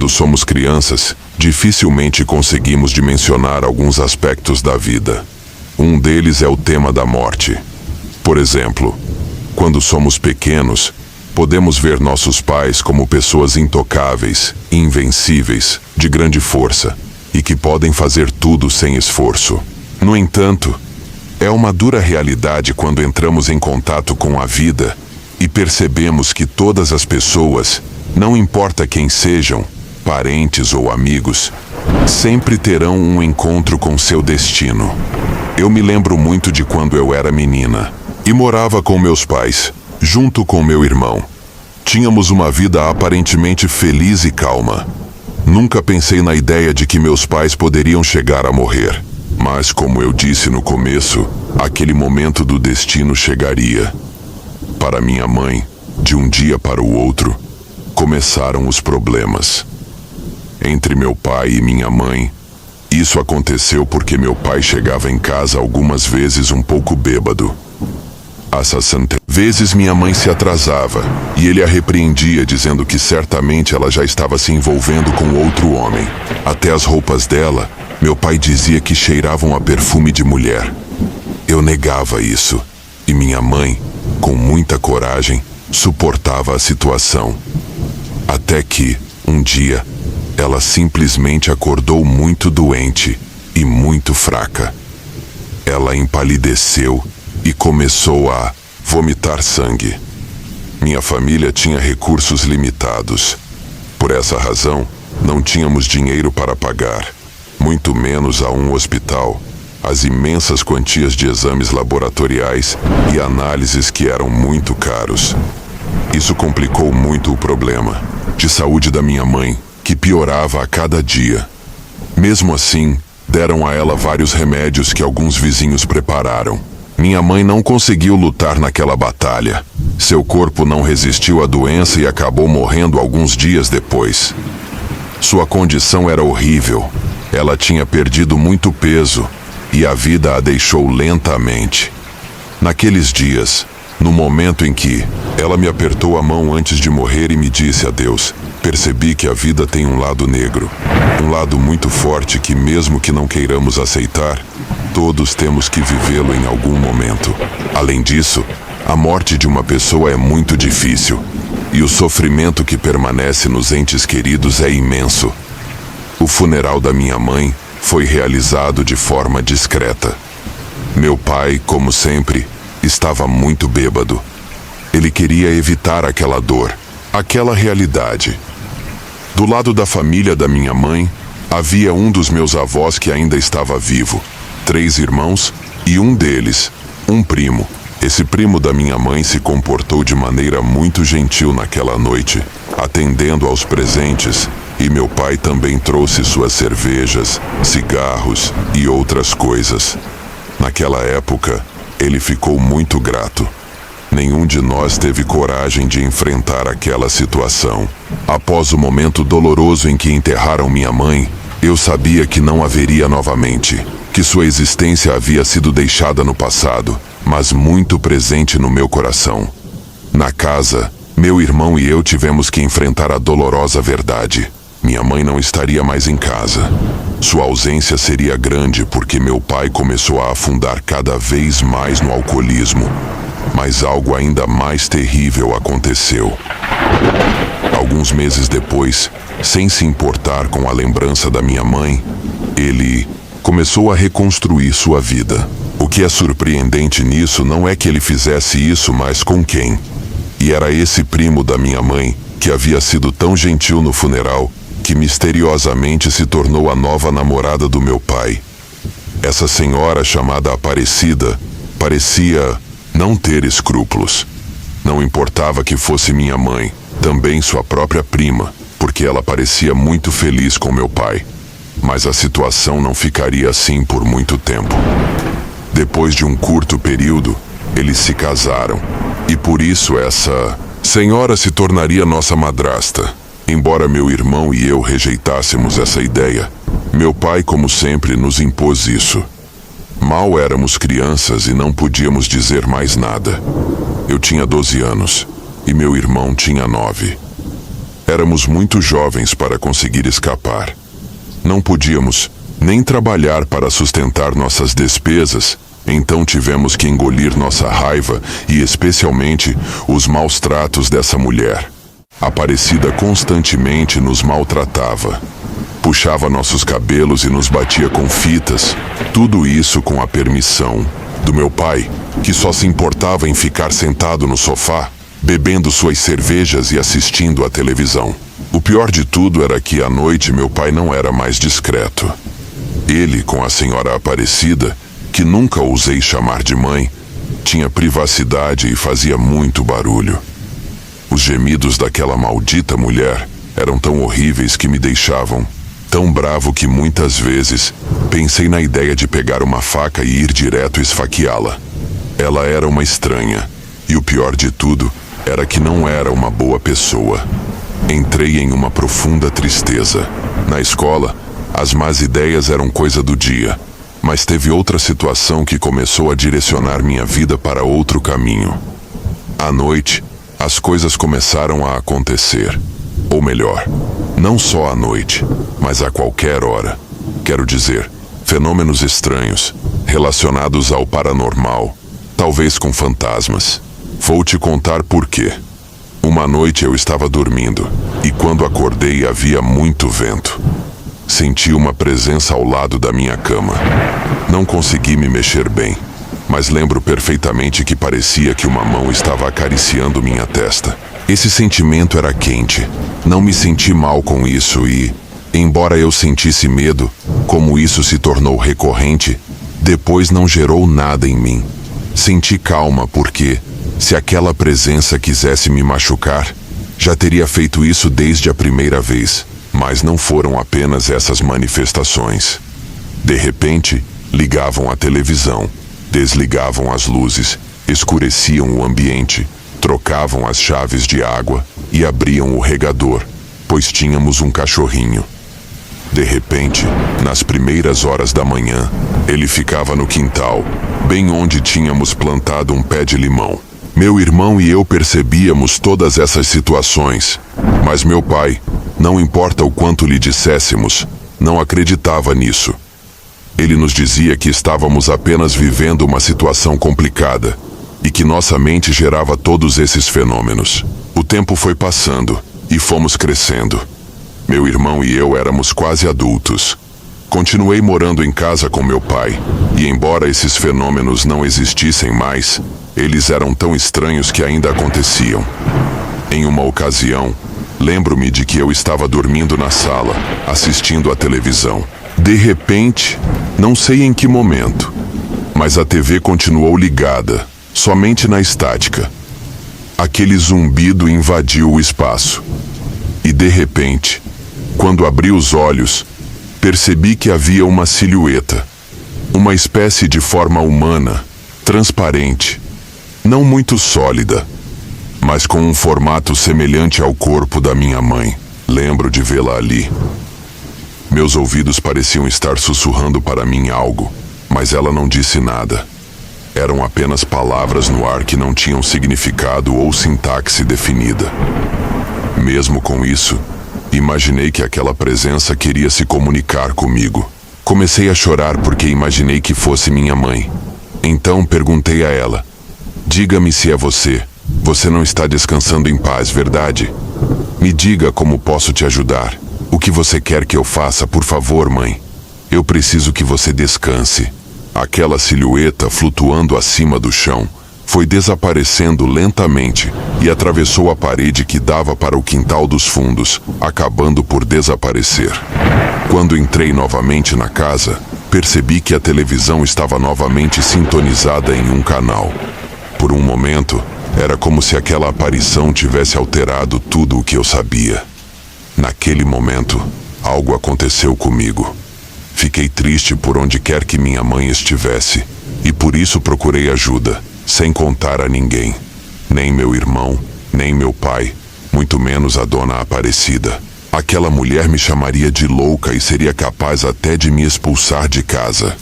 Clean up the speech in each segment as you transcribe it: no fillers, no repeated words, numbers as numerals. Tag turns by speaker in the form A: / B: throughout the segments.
A: Quando somos crianças, dificilmente conseguimos dimensionar alguns aspectos da vida. Um deles é o tema da morte. Por exemplo, quando somos pequenos, podemos ver nossos pais como pessoas intocáveis, invencíveis, de grande força, e que podem fazer tudo sem esforço. No entanto, é uma dura realidade quando entramos em contato com a vida e percebemos que todas as pessoas, não importa quem sejam, parentes ou amigos, sempre terão um encontro com seu destino. Eu me lembro muito de quando eu era menina e morava com meus pais, junto com meu irmão. Tínhamos uma vida aparentemente feliz e calma. Nunca pensei na ideia de que meus pais poderiam chegar a morrer. Mas, como eu disse no começo, aquele momento do destino chegaria. Para minha mãe, de um dia para o outro, começaram os problemas. Entre meu pai e minha mãe, isso aconteceu porque meu pai chegava em casa algumas vezes um pouco bêbado. Vezes minha mãe se atrasava e ele a repreendia, dizendo que certamente ela já estava se envolvendo com outro homem. Até as roupas dela, meu pai dizia que cheiravam a perfume de mulher. Eu negava isso e minha mãe, com muita coragem, suportava a situação. Até que, um dia, ela simplesmente acordou muito doente e muito fraca. Ela empalideceu e começou a vomitar sangue. Minha família tinha recursos limitados. Por essa razão, não tínhamos dinheiro para pagar, muito menos a um hospital, as imensas quantias de exames laboratoriais e análises que eram muito caros. Isso complicou muito o problema de saúde da minha mãe, que piorava a cada dia. Mesmo assim, deram a ela vários remédios que alguns vizinhos prepararam. Minha mãe não conseguiu lutar naquela batalha. Seu corpo não resistiu à doença e acabou morrendo alguns dias depois. Sua condição era horrível. Ela tinha perdido muito peso e a vida a deixou lentamente. Naqueles dias, no momento em que ela me apertou a mão antes de morrer e me disse adeus, percebi que a vida tem um lado negro, um lado muito forte que, mesmo que não queiramos aceitar, todos temos que vivê-lo em algum momento. Além disso, a morte de uma pessoa é muito difícil e o sofrimento que permanece nos entes queridos é imenso. O funeral da minha mãe foi realizado de forma discreta. Meu pai, como sempre, estava muito bêbado. Ele queria evitar aquela dor, aquela realidade. Do lado da família da minha mãe, havia um dos meus avós que ainda estava vivo, 3 irmãos e um deles, um primo. Esse primo da minha mãe se comportou de maneira muito gentil naquela noite, atendendo aos presentes, e meu pai também trouxe suas cervejas, cigarros e outras coisas. Naquela época, ele ficou muito grato. Nenhum de nós teve coragem de enfrentar aquela situação. Após o momento doloroso em que enterraram minha mãe, eu sabia que não haveria novamente, que sua existência havia sido deixada no passado, mas muito presente no meu coração. Na casa, meu irmão e eu tivemos que enfrentar a dolorosa verdade. Minha mãe não estaria mais em casa. Sua ausência seria grande porque meu pai começou a afundar cada vez mais no alcoolismo. Mas algo ainda mais terrível aconteceu. Alguns meses depois, sem se importar com a lembrança da minha mãe, ele começou a reconstruir sua vida. O que é surpreendente nisso não é que ele fizesse isso, mas com quem? E era esse primo da minha mãe, que havia sido tão gentil no funeral, que misteriosamente se tornou a nova namorada do meu pai. Essa senhora chamada Aparecida parecia não ter escrúpulos. Não importava que fosse minha mãe, também sua própria prima, porque ela parecia muito feliz com meu pai. Mas a situação não ficaria assim por muito tempo. Depois de um curto período, eles se casaram, e por isso essa senhora se tornaria nossa madrasta. Embora meu irmão e eu rejeitássemos essa ideia, meu pai, como sempre, nos impôs isso. Mal éramos crianças e não podíamos dizer mais nada. Eu tinha 12 anos e meu irmão tinha 9. Éramos muito jovens para conseguir escapar. Não podíamos nem trabalhar para sustentar nossas despesas, então tivemos que engolir nossa raiva e especialmente os maus tratos dessa mulher. Aparecida constantemente nos maltratava. Puxava nossos cabelos e nos batia com fitas. Tudo isso com a permissão do meu pai, que só se importava em ficar sentado no sofá, bebendo suas cervejas e assistindo à televisão. O pior de tudo era que à noite meu pai não era mais discreto. Ele, com a senhora Aparecida, que nunca ousei chamar de mãe, tinha privacidade e fazia muito barulho. Os gemidos daquela maldita mulher eram tão horríveis que me deixavam tão bravo que muitas vezes pensei na ideia de pegar uma faca e ir direto esfaqueá-la. Ela era uma estranha, e o pior de tudo era que não era uma boa pessoa. Entrei em uma profunda tristeza. Na escola, as más ideias eram coisa do dia, mas teve outra situação que começou a direcionar minha vida para outro caminho. À noite, as coisas começaram a acontecer. Ou melhor, não só à noite, mas a qualquer hora. Quero dizer, fenômenos estranhos, relacionados ao paranormal, talvez com fantasmas. Vou te contar por quê. Uma noite eu estava dormindo, e quando acordei havia muito vento. Senti uma presença ao lado da minha cama. Não consegui me mexer bem, mas lembro perfeitamente que parecia que uma mão estava acariciando minha testa. Esse sentimento era quente. Não me senti mal com isso e, embora eu sentisse medo, como isso se tornou recorrente, depois não gerou nada em mim. Senti calma porque, se aquela presença quisesse me machucar, já teria feito isso desde a primeira vez. Mas não foram apenas essas manifestações. De repente, ligavam a televisão, desligavam as luzes, escureciam o ambiente, trocavam as chaves de água e abriam o regador, pois tínhamos um cachorrinho. De repente, nas primeiras horas da manhã, ele ficava no quintal, bem onde tínhamos plantado um pé de limão. Meu irmão e eu percebíamos todas essas situações, mas meu pai, não importa o quanto lhe disséssemos, não acreditava nisso. Ele nos dizia que estávamos apenas vivendo uma situação complicada e que nossa mente gerava todos esses fenômenos. O tempo foi passando e fomos crescendo. Meu irmão e eu éramos quase adultos. Continuei morando em casa com meu pai, e embora esses fenômenos não existissem mais, eles eram tão estranhos que ainda aconteciam. Em uma ocasião, lembro-me de que eu estava dormindo na sala, assistindo à televisão. De repente, não sei em que momento, mas a TV continuou ligada, somente na estática. Aquele zumbido invadiu o espaço. E de repente, quando abri os olhos, percebi que havia uma silhueta, uma espécie de forma humana, transparente, não muito sólida, mas com um formato semelhante ao corpo da minha mãe. Lembro de vê-la ali. Meus ouvidos pareciam estar sussurrando para mim algo, mas ela não disse nada. Eram apenas palavras no ar que não tinham significado ou sintaxe definida. Mesmo com isso, imaginei que aquela presença queria se comunicar comigo. Comecei a chorar porque imaginei que fosse minha mãe. Então perguntei a ela: "Diga-me se é você. Você não está descansando em paz, verdade? Me diga como posso te ajudar. O que você quer que eu faça, por favor, mãe? Eu preciso que você descanse." Aquela silhueta flutuando acima do chão foi desaparecendo lentamente e atravessou a parede que dava para o quintal dos fundos, acabando por desaparecer. Quando entrei novamente na casa, percebi que a televisão estava novamente sintonizada em um canal. Por um momento, era como se aquela aparição tivesse alterado tudo o que eu sabia. Naquele momento, algo aconteceu comigo. Fiquei triste por onde quer que minha mãe estivesse, e por isso procurei ajuda, sem contar a ninguém. Nem meu irmão, nem meu pai, muito menos a dona Aparecida. Aquela mulher me chamaria de louca e seria capaz até de me expulsar de casa.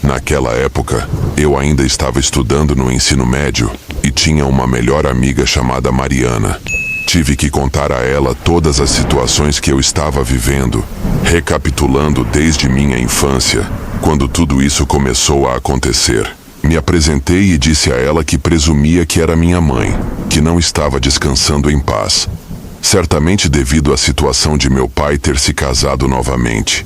A: Naquela época, eu ainda estava estudando no ensino médio e tinha uma melhor amiga chamada Mariana. Tive que contar a ela todas as situações que eu estava vivendo, recapitulando desde minha infância, quando tudo isso começou a acontecer. Me apresentei e disse a ela que presumia que era minha mãe, que não estava descansando em paz. Certamente devido à situação de meu pai ter se casado novamente,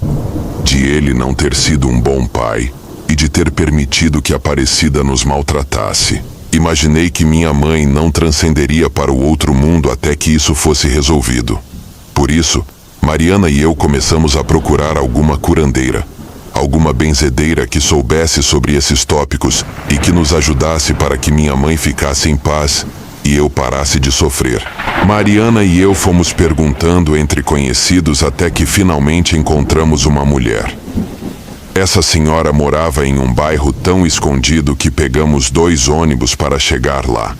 A: de ele não ter sido um bom pai e de ter permitido que a Aparecida nos maltratasse. Imaginei que minha mãe não transcenderia para o outro mundo até que isso fosse resolvido. Por isso, Mariana e eu começamos a procurar alguma curandeira, alguma benzedeira que soubesse sobre esses tópicos e que nos ajudasse para que minha mãe ficasse em paz e eu parasse de sofrer. Mariana e eu fomos perguntando entre conhecidos até que finalmente encontramos uma mulher. Essa senhora morava em um bairro tão escondido que pegamos 2 ônibus para chegar lá.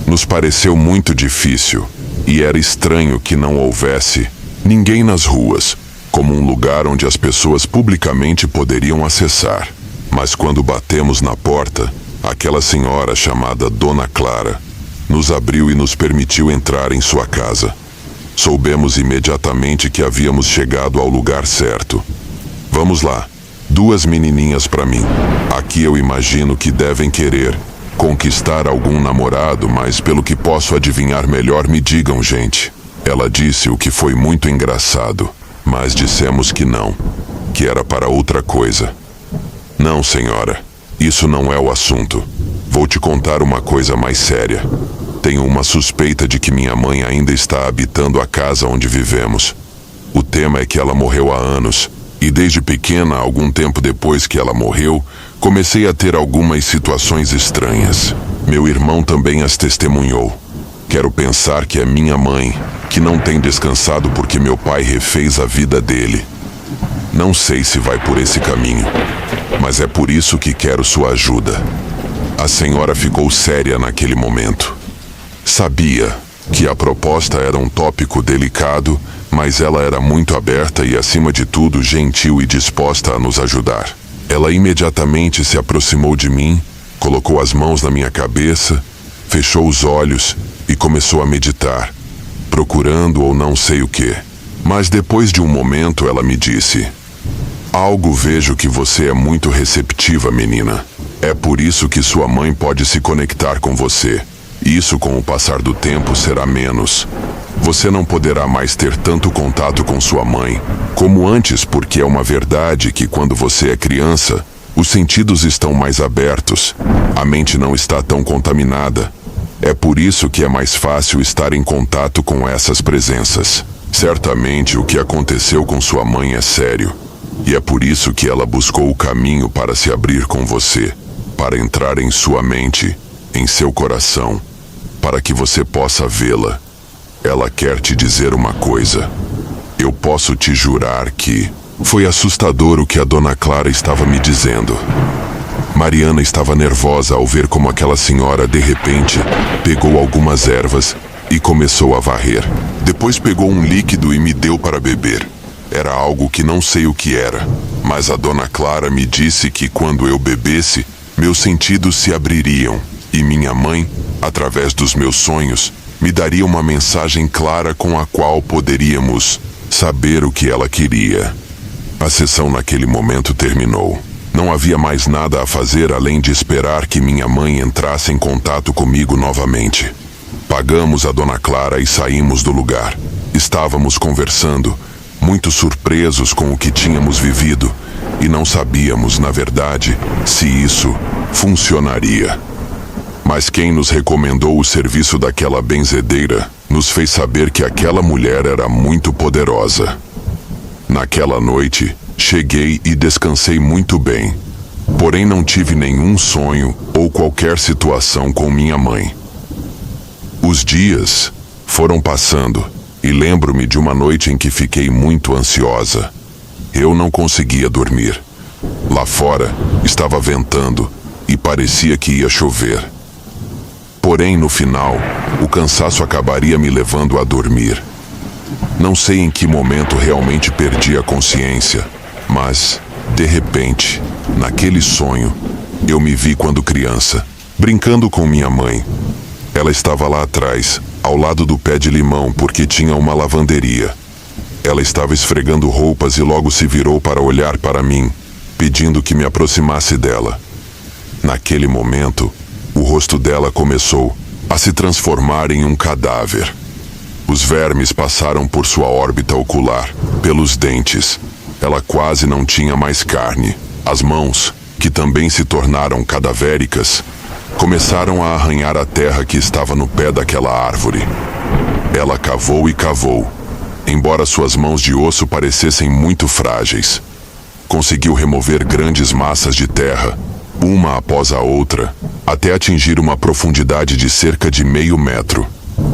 A: Nos pareceu muito difícil e era estranho que não houvesse ninguém nas ruas, como um lugar onde as pessoas publicamente poderiam acessar. Mas quando batemos na porta, aquela senhora chamada Dona Clara nos abriu e nos permitiu entrar em sua casa. Soubemos imediatamente que havíamos chegado ao lugar certo. Vamos lá. 2 menininhas para mim. Aqui eu imagino que devem querer conquistar algum namorado, mas pelo que posso adivinhar melhor, me digam, gente. Ela disse, o que foi muito engraçado, mas dissemos que não, que era para outra coisa. Não, senhora, isso não é o assunto. Vou te contar uma coisa mais séria. Tenho uma suspeita de que minha mãe ainda está habitando a casa onde vivemos. O tema é que ela morreu há anos. E desde pequena, algum tempo depois que ela morreu, comecei a ter algumas situações estranhas. Meu irmão também as testemunhou. Quero pensar que é minha mãe, que não tem descansado porque meu pai refez a vida dele. Não sei se vai por esse caminho, mas é por isso que quero sua ajuda. A senhora ficou séria naquele momento. Sabia que a proposta era um tópico delicado, mas ela era muito aberta e, acima de tudo, gentil e disposta a nos ajudar. Ela imediatamente se aproximou de mim, colocou as mãos na minha cabeça, fechou os olhos e começou a meditar, procurando ou não sei o quê. Mas depois de um momento ela me disse: "Algo vejo que você é muito receptiva, menina. É por isso que sua mãe pode se conectar com você. Isso, com o passar do tempo, será menos. Você não poderá mais ter tanto contato com sua mãe como antes, porque é uma verdade que quando você é criança, os sentidos estão mais abertos, a mente não está tão contaminada. É por isso que é mais fácil estar em contato com essas presenças. Certamente o que aconteceu com sua mãe é sério, e é por isso que ela buscou o caminho para se abrir com você, para entrar em sua mente, em seu coração, para que você possa vê-la. Ela quer te dizer uma coisa. Eu posso te jurar que foi assustador o que a Dona Clara estava me dizendo. Mariana estava nervosa ao ver como aquela senhora, de repente, pegou algumas ervas e começou a varrer. Depois pegou um líquido e me deu para beber. Era algo que não sei o que era, mas a Dona Clara me disse que quando eu bebesse, meus sentidos se abririam e minha mãe, através dos meus sonhos, me daria uma mensagem clara com a qual poderíamos saber o que ela queria. A sessão naquele momento terminou. Não havia mais nada a fazer além de esperar que minha mãe entrasse em contato comigo novamente. Pagamos a Dona Clara e saímos do lugar. Estávamos conversando, muito surpresos com o que tínhamos vivido, e não sabíamos, na verdade, se isso funcionaria. Mas quem nos recomendou o serviço daquela benzedeira nos fez saber que aquela mulher era muito poderosa. Naquela noite, cheguei e descansei muito bem, porém não tive nenhum sonho ou qualquer situação com minha mãe. Os dias foram passando e lembro-me de uma noite em que fiquei muito ansiosa. Eu não conseguia dormir. Lá fora estava ventando e parecia que ia chover. Porém, no final, o cansaço acabaria me levando a dormir. Não sei em que momento realmente perdi a consciência, mas, de repente, naquele sonho, eu me vi quando criança, brincando com minha mãe. Ela estava lá atrás, ao lado do pé de limão, porque tinha uma lavanderia. Ela estava esfregando roupas e logo se virou para olhar para mim, pedindo que me aproximasse dela. Naquele momento, o rosto dela começou a se transformar em um cadáver. Os vermes passaram por sua órbita ocular, pelos dentes. Ela quase não tinha mais carne. As mãos, que também se tornaram cadavéricas, começaram a arranhar a terra que estava no pé daquela árvore. Ela cavou e cavou, embora suas mãos de osso parecessem muito frágeis. Conseguiu remover grandes massas de terra, uma após a outra, até atingir uma profundidade de cerca de meio metro.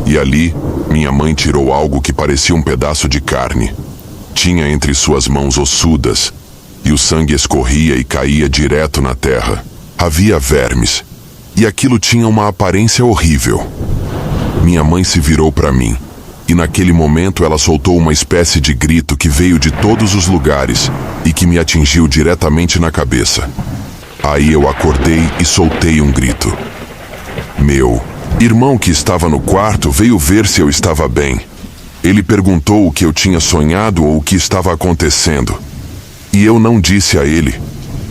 A: E ali, minha mãe tirou algo que parecia um pedaço de carne. Tinha entre suas mãos ossudas, e o sangue escorria e caía direto na terra. Havia vermes, e aquilo tinha uma aparência horrível. Minha mãe se virou para mim, e naquele momento ela soltou uma espécie de grito que veio de todos os lugares e que me atingiu diretamente na cabeça. Aí eu acordei e soltei um grito. Meu irmão, que estava no quarto, veio ver se eu estava bem. Ele perguntou o que eu tinha sonhado ou o que estava acontecendo. E eu não disse a ele.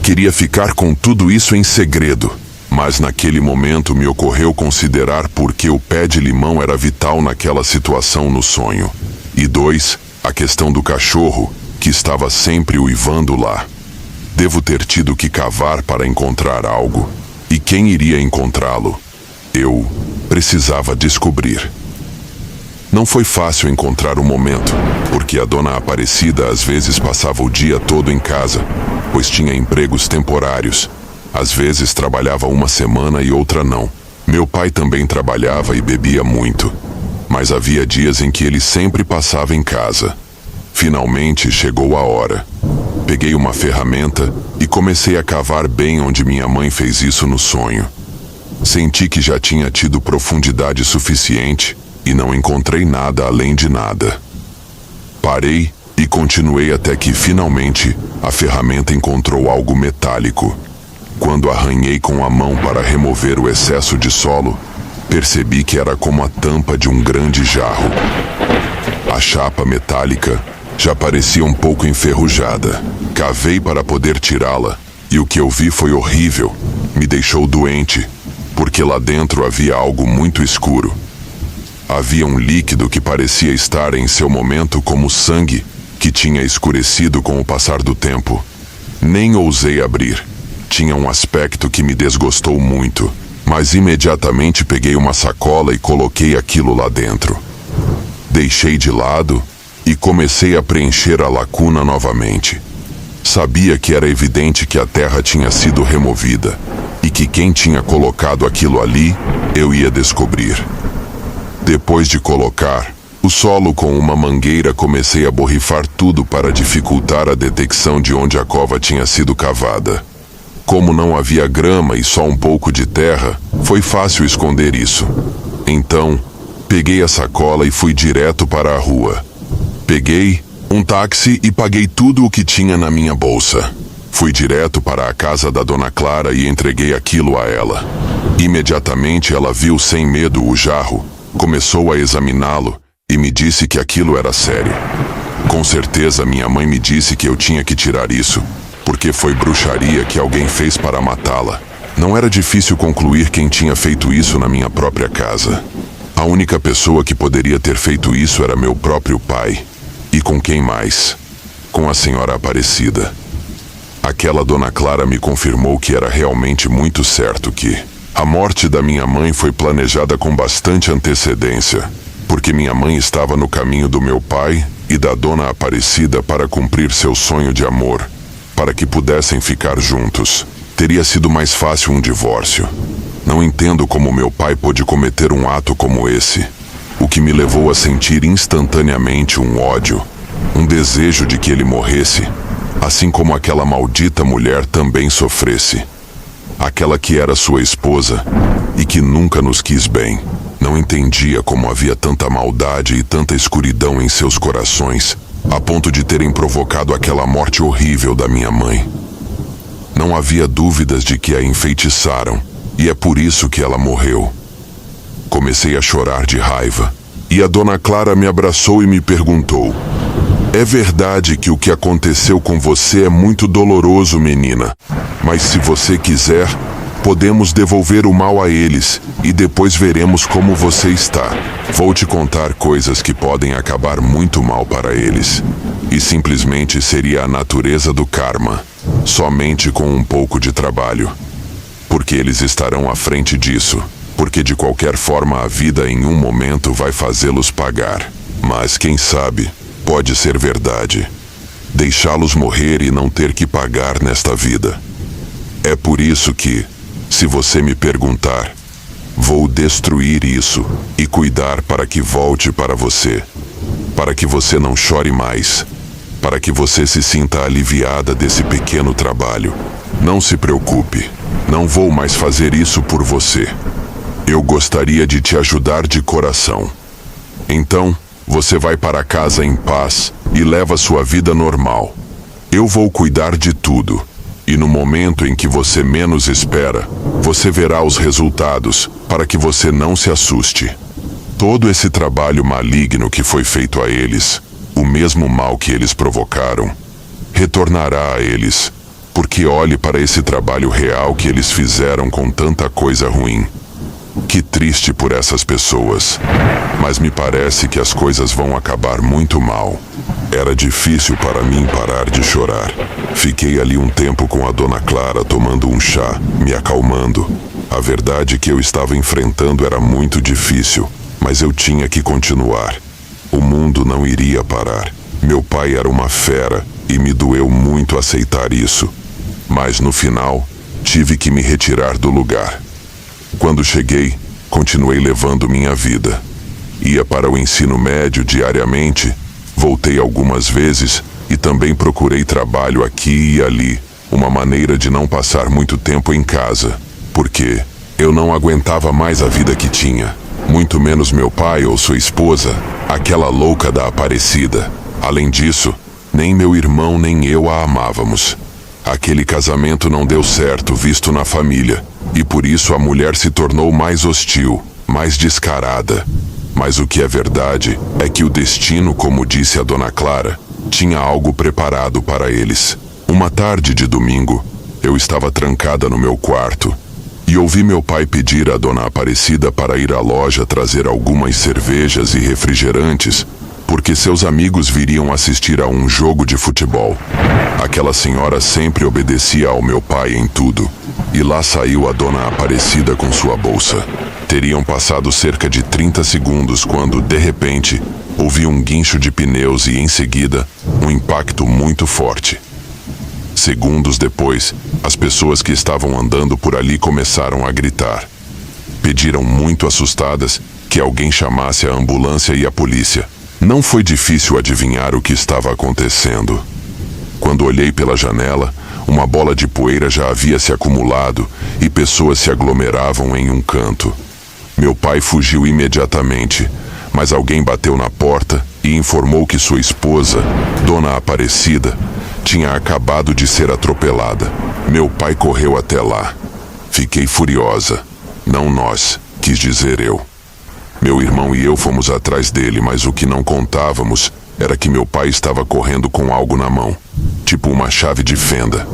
A: Queria ficar com tudo isso em segredo. Mas naquele momento me ocorreu considerar por que o pé de limão era vital naquela situação no sonho. E 2, a questão do cachorro, que estava sempre uivando lá. Devo ter tido que cavar para encontrar algo. E quem iria encontrá-lo? Eu precisava descobrir. Não foi fácil encontrar o momento, porque a dona Aparecida às vezes passava o dia todo em casa, pois tinha empregos temporários. Às vezes trabalhava uma semana e outra não. Meu pai também trabalhava e bebia muito, mas havia dias em que ele sempre passava em casa. Finalmente chegou a hora. Peguei uma ferramenta e comecei a cavar bem onde minha mãe fez isso no sonho. Senti que já tinha tido profundidade suficiente e não encontrei nada além de nada. Parei e continuei até que, finalmente, a ferramenta encontrou algo metálico. Quando arranhei com a mão para remover o excesso de solo, percebi que era como a tampa de um grande jarro. A chapa metálica já parecia um pouco enferrujada. Cavei para poder tirá-la, e o que eu vi foi horrível. Me deixou doente, porque lá dentro havia algo muito escuro. Havia um líquido que parecia estar em seu momento como sangue, que tinha escurecido com o passar do tempo. Nem ousei abrir. Tinha um aspecto que me desgostou muito, mas imediatamente peguei uma sacola e coloquei aquilo lá dentro. Deixei de lado e comecei a preencher a lacuna novamente. Sabia que era evidente que a terra tinha sido removida e que quem tinha colocado aquilo ali, eu ia descobrir. Depois de colocar o solo com uma mangueira, comecei a borrifar tudo para dificultar a detecção de onde a cova tinha sido cavada. Como não havia grama e só um pouco de terra, foi fácil esconder isso. Então, peguei a sacola e fui direto para a rua. Peguei um táxi e paguei tudo o que tinha na minha bolsa. Fui direto para a casa da Dona Clara e entreguei aquilo a ela. Imediatamente ela viu sem medo o jarro, começou a examiná-lo e me disse que aquilo era sério. Com certeza minha mãe me disse que eu tinha que tirar isso, porque foi bruxaria que alguém fez para matá-la. Não era difícil concluir quem tinha feito isso na minha própria casa. A única pessoa que poderia ter feito isso era meu próprio pai. E com quem mais? Com a senhora Aparecida. Aquela Dona Clara me confirmou que era realmente muito certo que a morte da minha mãe foi planejada com bastante antecedência, porque minha mãe estava no caminho do meu pai e da Dona Aparecida para cumprir seu sonho de amor, para que pudessem ficar juntos. Teria sido mais fácil um divórcio. Não entendo como meu pai pôde cometer um ato como esse, o que me levou a sentir instantaneamente um ódio, um desejo de que ele morresse, assim como aquela maldita mulher também sofresse. Aquela que era sua esposa e que nunca nos quis bem. Não entendia como havia tanta maldade e tanta escuridão em seus corações, a ponto de terem provocado aquela morte horrível da minha mãe. Não havia dúvidas de que a enfeitiçaram, e é por isso que ela morreu. Comecei a chorar de raiva. E a dona Clara me abraçou e me perguntou: "É verdade que o que aconteceu com você é muito doloroso, menina. Mas se você quiser, podemos devolver o mal a eles e depois veremos como você está. Vou te contar coisas que podem acabar muito mal para eles. E simplesmente seria a natureza do karma, somente com um pouco de trabalho. Porque eles estarão à frente disso. Porque de qualquer forma a vida em um momento vai fazê-los pagar. Mas quem sabe, pode ser verdade. Deixá-los morrer e não ter que pagar nesta vida. É por isso que, se você me perguntar, vou destruir isso e cuidar para que volte para você. Para que você não chore mais. Para que você se sinta aliviada desse pequeno trabalho. Não se preocupe, não vou mais fazer isso por você. Eu gostaria de te ajudar de coração. Então, você vai para casa em paz e leva sua vida normal. Eu vou cuidar de tudo. E no momento em que você menos espera, você verá os resultados, para que você não se assuste. Todo esse trabalho maligno que foi feito a eles, o mesmo mal que eles provocaram, retornará a eles, porque olhe para esse trabalho real que eles fizeram com tanta coisa ruim. Que triste por essas pessoas, mas me parece que as coisas vão acabar muito mal. Era difícil para mim parar de chorar. Fiquei ali um tempo com a dona Clara tomando um chá, me acalmando. A verdade que eu estava enfrentando era muito difícil, mas eu tinha que continuar. O mundo não iria parar. Meu pai era uma fera e me doeu muito aceitar isso. Mas no final, tive que me retirar do lugar. Quando cheguei, continuei levando minha vida. Ia para o ensino médio diariamente, voltei algumas vezes e também procurei trabalho aqui e ali, uma maneira de não passar muito tempo em casa, porque eu não aguentava mais a vida que tinha, muito menos meu pai ou sua esposa, aquela louca da Aparecida. Além disso, nem meu irmão nem eu a amávamos. Aquele casamento não deu certo visto na família, e por isso a mulher se tornou mais hostil, mais descarada. Mas o que é verdade é que o destino, como disse a dona Clara, tinha algo preparado para eles. Uma tarde de domingo, eu estava trancada no meu quarto e ouvi meu pai pedir à dona Aparecida para ir à loja trazer algumas cervejas e refrigerantes, porque seus amigos viriam assistir a um jogo de futebol. Aquela senhora sempre obedecia ao meu pai em tudo. E lá saiu a dona Aparecida com sua bolsa. Teriam passado cerca de 30 segundos quando, de repente, ouvi um guincho de pneus e, em seguida, um impacto muito forte. Segundos depois, as pessoas que estavam andando por ali começaram a gritar. Pediram muito assustadas que alguém chamasse a ambulância e a polícia. Não foi difícil adivinhar o que estava acontecendo. Quando olhei pela janela, uma bola de poeira já havia se acumulado e pessoas se aglomeravam em um canto. Meu pai fugiu imediatamente, mas alguém bateu na porta e informou que sua esposa, Dona Aparecida, tinha acabado de ser atropelada. Meu pai correu até lá. Fiquei furiosa. Não nós, quis dizer eu. Meu irmão e eu fomos atrás dele, mas o que não contávamos era que meu pai estava correndo com algo na mão, tipo uma chave de fenda.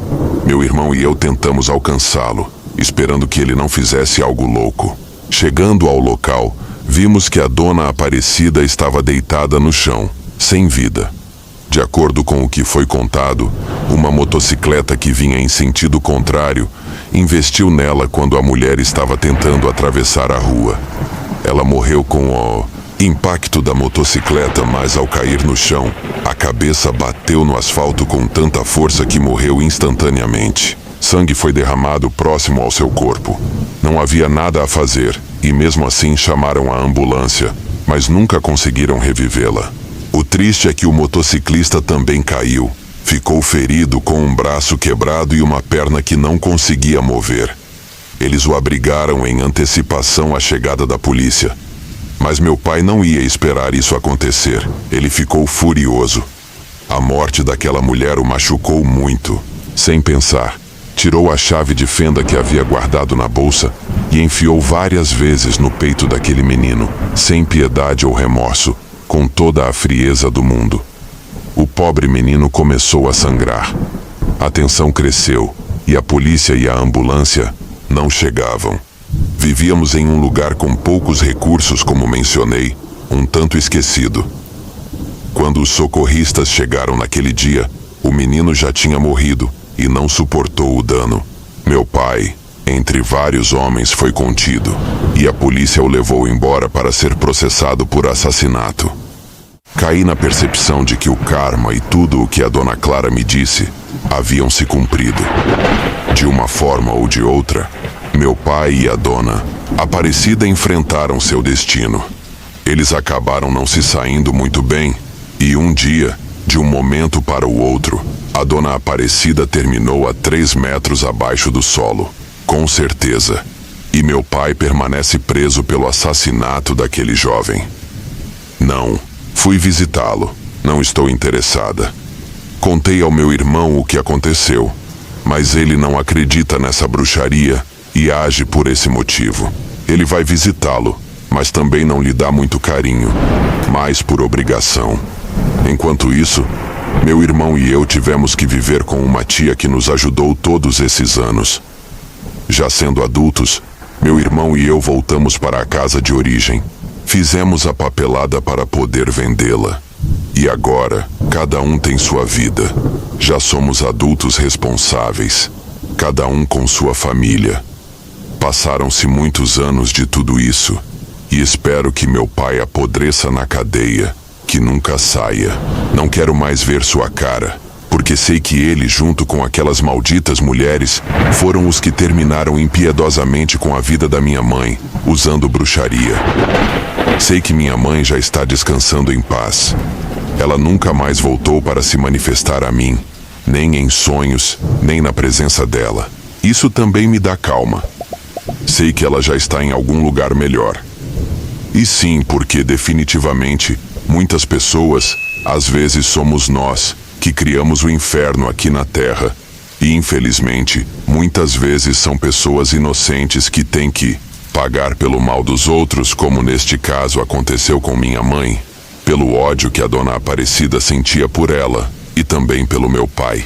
A: Meu irmão e eu tentamos alcançá-lo, esperando que ele não fizesse algo louco. Chegando ao local, vimos que a Dona Aparecida estava deitada no chão, sem vida. De acordo com o que foi contado, uma motocicleta que vinha em sentido contrário investiu nela quando a mulher estava tentando atravessar a rua. Ela morreu com o impacto da motocicleta, mas ao cair no chão, a cabeça bateu no asfalto com tanta força que morreu instantaneamente. Sangue foi derramado próximo ao seu corpo. Não havia nada a fazer, e mesmo assim chamaram a ambulância, mas nunca conseguiram revivê-la. O triste é que o motociclista também caiu. Ficou ferido com um braço quebrado e uma perna que não conseguia mover. Eles o abrigaram em antecipação à chegada da polícia. Mas meu pai não ia esperar isso acontecer. Ele ficou furioso. A morte daquela mulher o machucou muito. Sem pensar, tirou a chave de fenda que havia guardado na bolsa e enfiou várias vezes no peito daquele menino, sem piedade ou remorso, com toda a frieza do mundo. O pobre menino começou a sangrar. A tensão cresceu e a polícia e a ambulância não chegavam. Vivíamos em um lugar com poucos recursos, como mencionei, um tanto esquecido. Quando os socorristas chegaram naquele dia, o menino já tinha morrido e não suportou o dano. Meu pai, entre vários homens, foi contido e a polícia o levou embora para ser processado por assassinato. Caí na percepção de que o karma e tudo o que a dona Clara me disse haviam se cumprido. De uma forma ou de outra, meu pai e a dona Aparecida enfrentaram seu destino. Eles acabaram não se saindo muito bem e um dia, de um momento para o outro, a dona Aparecida terminou a 3 metros abaixo do solo, com certeza. E meu pai permanece preso pelo assassinato daquele jovem. Não, fui visitá-lo. Não estou interessada. Contei ao meu irmão o que aconteceu, mas ele não acredita nessa bruxaria e age por esse motivo. Ele vai visitá-lo, mas também não lhe dá muito carinho, mais por obrigação. Enquanto isso, meu irmão e eu tivemos que viver com uma tia que nos ajudou todos esses anos. Já sendo adultos, meu irmão e eu voltamos para a casa de origem. Fizemos a papelada para poder vendê-la. E agora, cada um tem sua vida. Já somos adultos responsáveis, cada um com sua família. Passaram-se muitos anos de tudo isso, e espero que meu pai apodreça na cadeia, que nunca saia. Não quero mais ver sua cara, porque sei que ele, junto com aquelas malditas mulheres, foram os que terminaram impiedosamente com a vida da minha mãe, usando bruxaria. Sei que minha mãe já está descansando em paz. Ela nunca mais voltou para se manifestar a mim, nem em sonhos, nem na presença dela. Isso também me dá calma. Sei que ela já está em algum lugar melhor. E sim, porque definitivamente, muitas pessoas, às vezes somos nós, que criamos o inferno aqui na Terra. E infelizmente, muitas vezes são pessoas inocentes que têm que pagar pelo mal dos outros, como neste caso aconteceu com minha mãe, pelo ódio que a dona Aparecida sentia por ela, e também pelo meu pai.